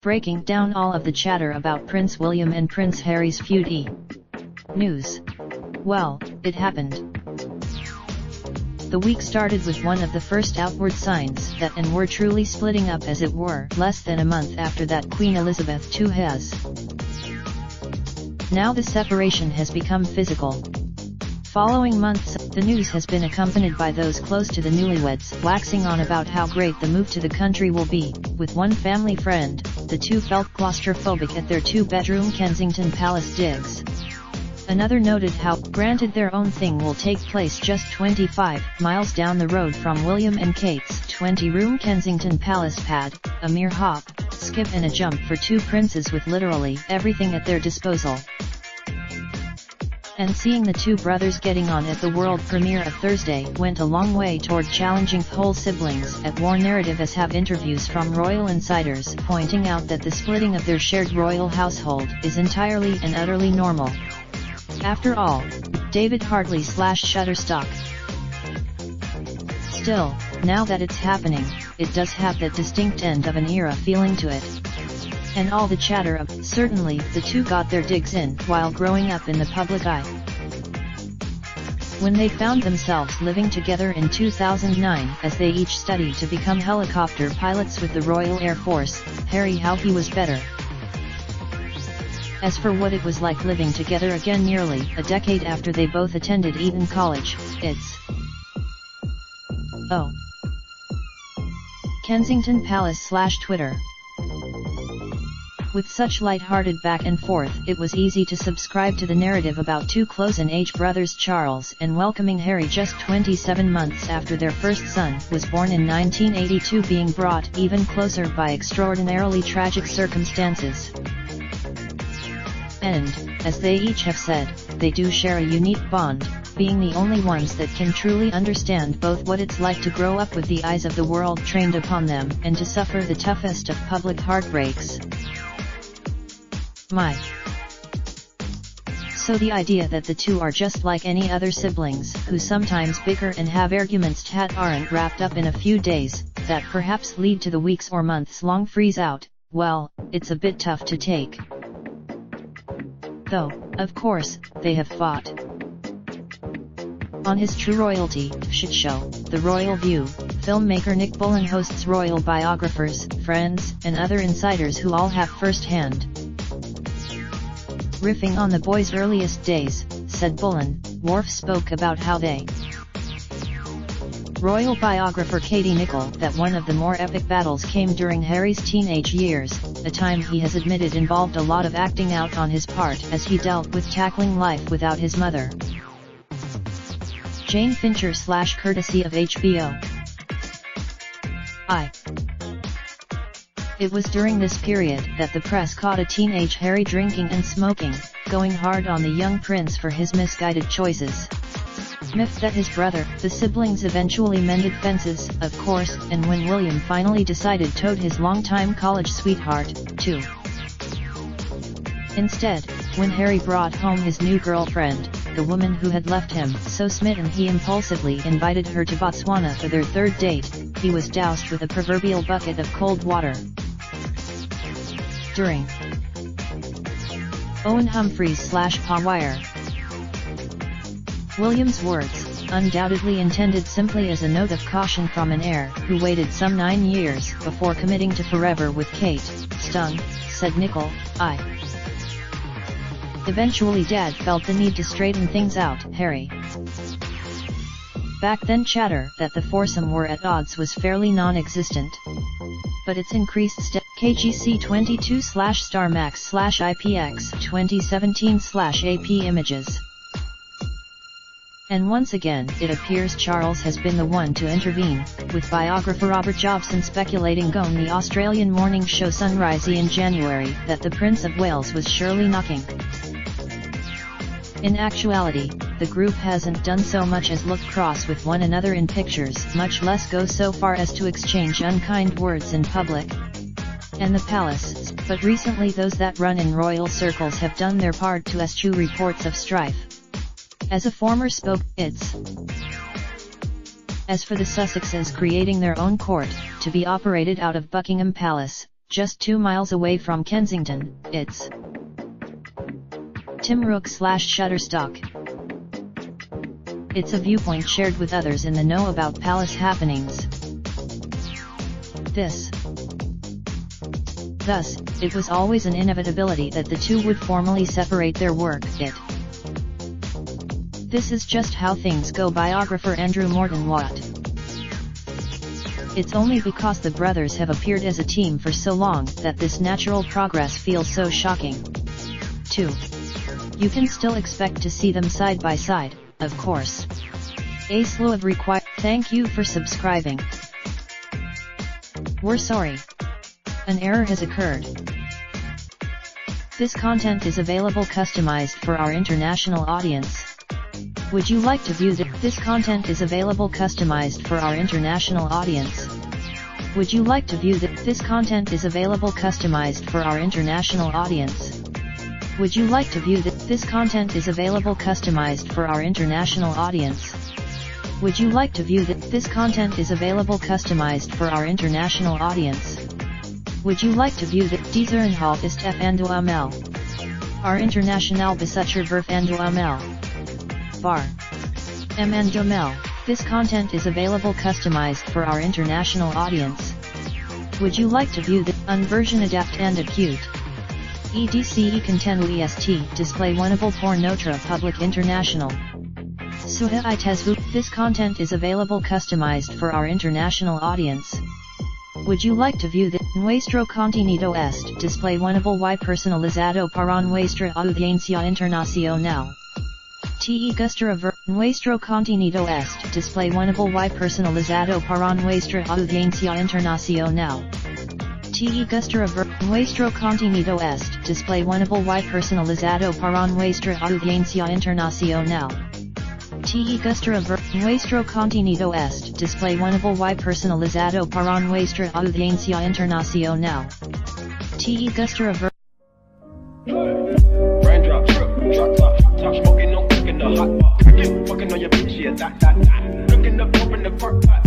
Breaking down all of the chatter about Prince William and Prince Harry's feud. News. Well, it happened. The week started with one of the first outward signs that and were truly splitting up, as it were, less than a month after that Queen Elizabeth II has. Now the separation has become physical. Following months, the news has been accompanied by those close to the newlyweds waxing on about how great the move to the country will be. With one family friend, the two felt claustrophobic at their two-bedroom Kensington Palace digs. Another noted how, granted their own thing will take place just 25 miles down the road from William and Kate's 20-room Kensington Palace pad, a mere hop, skip and a jump for two princes with literally everything at their disposal. And seeing the two brothers getting on at the world premiere of Thursday went a long way toward challenging the whole siblings at war narrative, as have interviews from royal insiders pointing out that the splitting of their shared royal household is entirely and utterly normal. After all, David Hartley / Shutterstock. Still, now that it's happening, it does have that distinct end of an era feeling to it. And all the chatter of, certainly, the two got their digs in while growing up in the public eye. When they found themselves living together in 2009 as they each studied to become helicopter pilots with the Royal Air Force, Harry how he was better. As for what it was like living together again nearly a decade after they both attended Eton College, it's Kensington Palace / Twitter. With such light-hearted back and forth, it was easy to subscribe to the narrative about two close-in-age brothers Charles and welcoming Harry just 27 months after their first son was born in 1982, being brought even closer by extraordinarily tragic circumstances. And, as they each have said, they do share a unique bond, being the only ones that can truly understand both what it's like to grow up with the eyes of the world trained upon them and to suffer the toughest of public heartbreaks. So the idea that the two are just like any other siblings who sometimes bicker and have arguments aren't wrapped up in a few days, that perhaps lead to the weeks or months long freeze out, well, it's a bit tough to take. Though, of course, they have fought. On his True Royalty shit show, The Royal View, filmmaker Nick Bullen hosts royal biographers, friends, and other insiders who all have first-hand. Riffing on the boys' earliest days, said Bullen, Worf spoke about how they. Royal biographer Katie Nicholl that one of the more epic battles came during Harry's teenage years, a time he has admitted involved a lot of acting out on his part as he dealt with tackling life without his mother. Jane Fincher / courtesy of HBO. It was during this period that the press caught a teenage Harry drinking and smoking, going hard on the young prince for his misguided choices. Miffed that his brother, the siblings eventually mended fences, of course, and when William finally decided toad his longtime college sweetheart, too. Instead, when Harry brought home his new girlfriend, the woman who had left him so smitten he impulsively invited her to Botswana for their third date, he was doused with a proverbial bucket of cold water. During Owen Humphreys / Paw Wire. William's words, undoubtedly intended simply as a note of caution from an heir who waited some 9 years before committing to forever with Kate, stung, said Nicholl. Eventually Dad felt the need to straighten things out, Harry. Back then chatter that the foursome were at odds was fairly non-existent. But it's increased KGC 22 / Star Max / IPX 2017 / AP Images. And once again, it appears Charles has been the one to intervene, with biographer Robert Jobson speculating on the Australian morning show Sunrise in January that the Prince of Wales was surely knocking. In actuality, the group hasn't done so much as look cross with one another in pictures, much less go so far as to exchange unkind words in public. And the palace, but recently those that run in royal circles have done their part to eschew reports of strife, As a former it's. As for the Sussexes creating their own court, to be operated out of Buckingham Palace, just 2 miles away from Kensington, it's Tim Rook/Shutterstock. It's a viewpoint shared with others in the know about palace happenings. Thus, it was always an inevitability that the two would formally separate their work. This is just how things go. Biographer Andrew Morton Watt. It's only because the brothers have appeared as a team for so long that this natural progress feels so shocking. 2. You can still expect to see them side by side, of course. A slew of Thank you for subscribing. We're sorry. An error has occurred. This content is available customized for our international audience. Would you like to view this content is available customized for our international audience. Would you like to view this content is available customized for our international audience. Would you like to view this content is available customized for our international audience. Would you like to view this content is available customized for our international audience. Would you like to view dieser Inhalt ist F&U ML. Our international Besucher Verf&U ML. Bar. ML. This content is available customized for our international audience. Would you like to view the unversion adapt and acute? EDCE contenu est display oneable pour notre public international. Suha itesvu. This content is available customized for our international audience. Would you like to view the nuestro contenido est display oneable y personalizado para nuestra audiencia internacional? Te gustará ver nuestro contenido est display oneable y personalizado para nuestra audiencia internacional. Te gustará ver nuestro contenido est display oneable y personalizado para nuestra audiencia internacional. Te gustará ver nuestro contenido est display oneable y personalizado para nuestra audiencia internacional. Te gustará ver Raindrop, drop top, top smoking, no cooking the hot pot. Fucking on your bitch, yeah, that. Looking up, open the park pot.